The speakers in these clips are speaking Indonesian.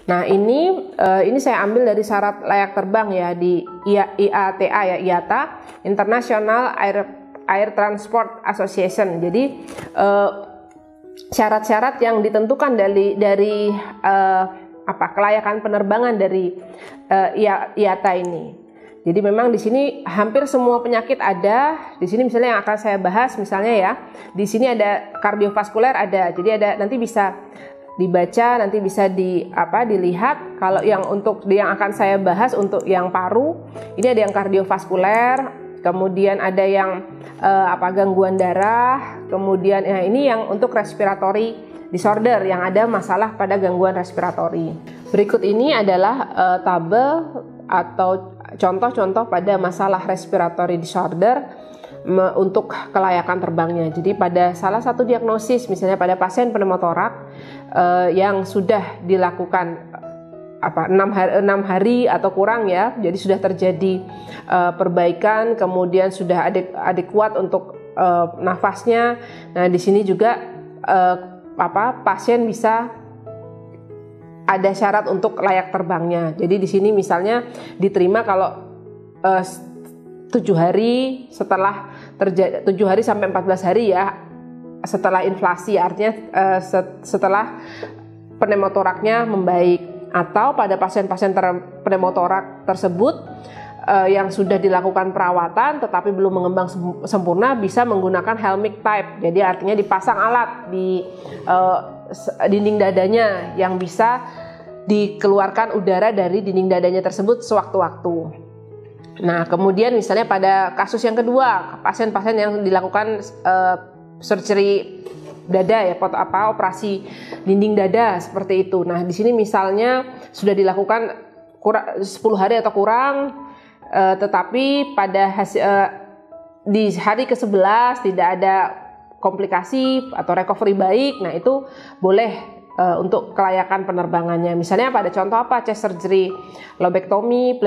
Nah, ini saya ambil dari syarat layak terbang ya di IATA ya, IATA International Air Transport Association. Jadi syarat-syarat yang ditentukan dari kelayakan penerbangan dari IATA ini. Jadi memang di sini hampir semua penyakit ada. Di sini misalnya yang akan saya bahas misalnya ya, di sini ada kardiovaskuler ada. Jadi ada, nanti bisa dibaca, nanti bisa dilihat. Kalau yang akan saya bahas untuk yang paru, ini ada yang kardiovaskuler, kemudian ada yang gangguan darah, kemudian ini yang untuk respiratory disorder, yang ada masalah pada gangguan respiratori. Berikut ini adalah tabel atau contoh-contoh pada masalah respiratory disorder untuk kelayakan terbangnya. Jadi pada salah satu diagnosis, misalnya pada pasien pneumotorak yang sudah dilakukan 6 hari atau kurang ya, jadi sudah terjadi perbaikan, kemudian sudah adekuat untuk nafasnya. Nah, di sini juga pasien bisa ada syarat untuk layak terbangnya. Jadi di sini misalnya diterima kalau 7 hari setelah 7 hari sampai 14 hari ya setelah inflasi, artinya setelah pneumotoraknya membaik, atau pada pasien-pasien pneumotorak tersebut yang sudah dilakukan perawatan tetapi belum mengembang sempurna bisa menggunakan Helmich type. Jadi artinya dipasang alat di dinding dadanya yang bisa dikeluarkan udara dari dinding dadanya tersebut sewaktu-waktu. Nah, kemudian misalnya pada kasus yang kedua, pasien-pasien yang dilakukan surgery dada ya, operasi dinding dada seperti itu. Nah, di sini misalnya sudah dilakukan 10 hari atau kurang, tetapi pada di hari ke-11 tidak ada komplikasi atau recovery baik. Nah, itu boleh untuk kelayakan penerbangannya. Misalnya pada contoh chest surgery, lobectomy,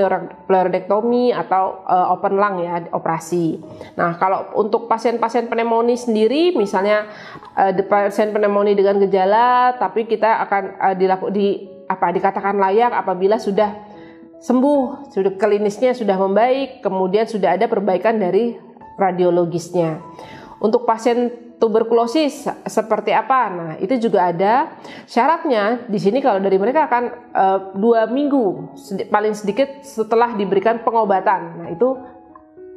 pleurodectomy, atau open lung ya, operasi. Nah, kalau untuk pasien-pasien pneumonia sendiri, misalnya pasien pneumonia dengan gejala, tapi kita akan dikatakan layak apabila sudah sembuh, sudah klinisnya sudah membaik, kemudian sudah ada perbaikan dari radiologisnya. Untuk pasien tuberkulosis seperti apa? Nah, itu juga ada syaratnya. Di sini kalau dari mereka akan 2 minggu paling sedikit setelah diberikan pengobatan. Nah, itu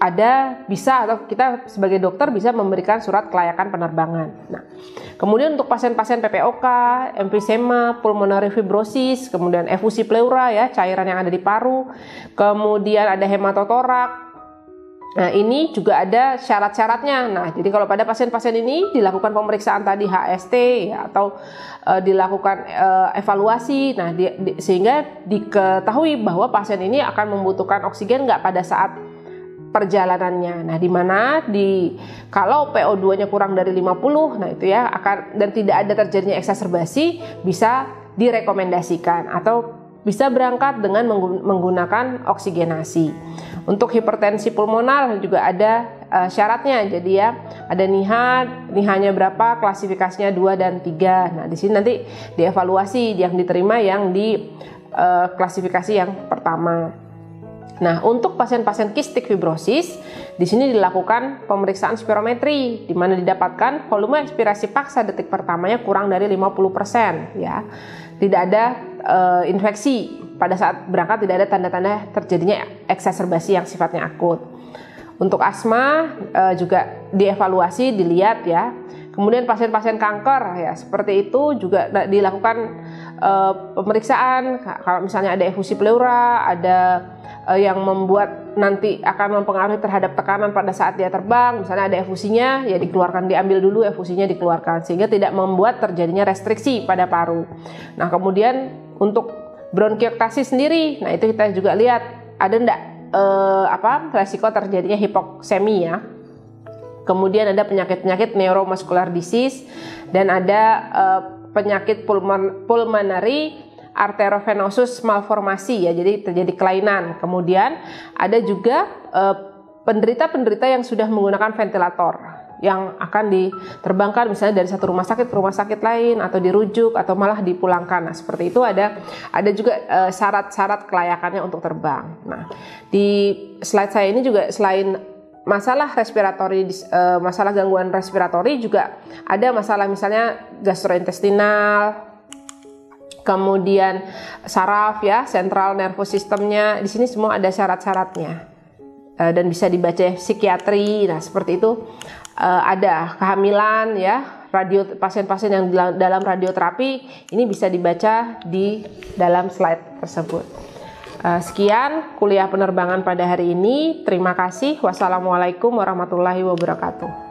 ada bisa, atau kita sebagai dokter bisa memberikan surat kelayakan penerbangan. Nah, kemudian untuk pasien-pasien PPOK, emfisema, pulmonary fibrosis, kemudian efusi pleura ya, cairan yang ada di paru, kemudian ada hematotorak. Nah, ini juga ada syarat-syaratnya. Nah, jadi kalau pada pasien-pasien ini dilakukan pemeriksaan tadi HST ya, atau dilakukan evaluasi. Nah, sehingga diketahui bahwa pasien ini akan membutuhkan oksigen nggak pada saat perjalanannya. Nah, di mana kalau PO2-nya kurang dari 50, nah itu ya dan tidak ada terjadinya eksaserbasi, bisa direkomendasikan atau bisa berangkat dengan menggunakan oksigenasi. Untuk hipertensi pulmonar juga ada syaratnya. Jadi ya ada NIHA-nya berapa, klasifikasinya 2 dan 3. Nah, di sini nanti dievaluasi yang diterima yang di klasifikasi yang pertama. Nah, untuk pasien-pasien kistik fibrosis, di sini dilakukan pemeriksaan spirometri, di mana didapatkan volume ekspirasi paksa detik pertamanya kurang dari 50%, ya. Tidak ada infeksi pada saat berangkat, tidak ada tanda-tanda terjadinya eksaserbasi yang sifatnya akut. Untuk asma juga dievaluasi, dilihat ya. Kemudian pasien-pasien kanker ya seperti itu juga dilakukan pemeriksaan. Kalau misalnya ada efusi pleura, ada yang membuat nanti akan mempengaruhi terhadap tekanan pada saat dia terbang. Misalnya ada efusinya, ya diambil dulu efusinya dikeluarkan sehingga tidak membuat terjadinya restriksi pada paru. Nah, kemudian untuk bronkiektasis sendiri, nah itu kita juga lihat ada enggak resiko terjadinya hipoksemi ya. Kemudian ada penyakit-penyakit neuromuscular disease dan ada penyakit pulmonary arteriovenosus malformasi ya, jadi terjadi kelainan. Kemudian ada juga penderita-penderita yang sudah menggunakan ventilator yang akan diterbangkan misalnya dari satu rumah sakit ke rumah sakit lain, atau dirujuk atau malah dipulangkan. Nah, seperti itu ada juga syarat-syarat kelayakannya untuk terbang. Nah, di slide saya ini juga selain masalah respiratori, masalah gangguan respiratori, juga ada masalah misalnya gastrointestinal, kemudian saraf ya, central nervous systemnya. Di sini semua ada syarat-syaratnya dan bisa dibaca psikiatri. Nah, seperti itu. Ada kehamilan ya, pasien-pasien yang dalam radioterapi, ini bisa dibaca di dalam slide tersebut. Sekian kuliah penerbangan pada hari ini. Terima kasih. Wassalamualaikum warahmatullahi wabarakatuh.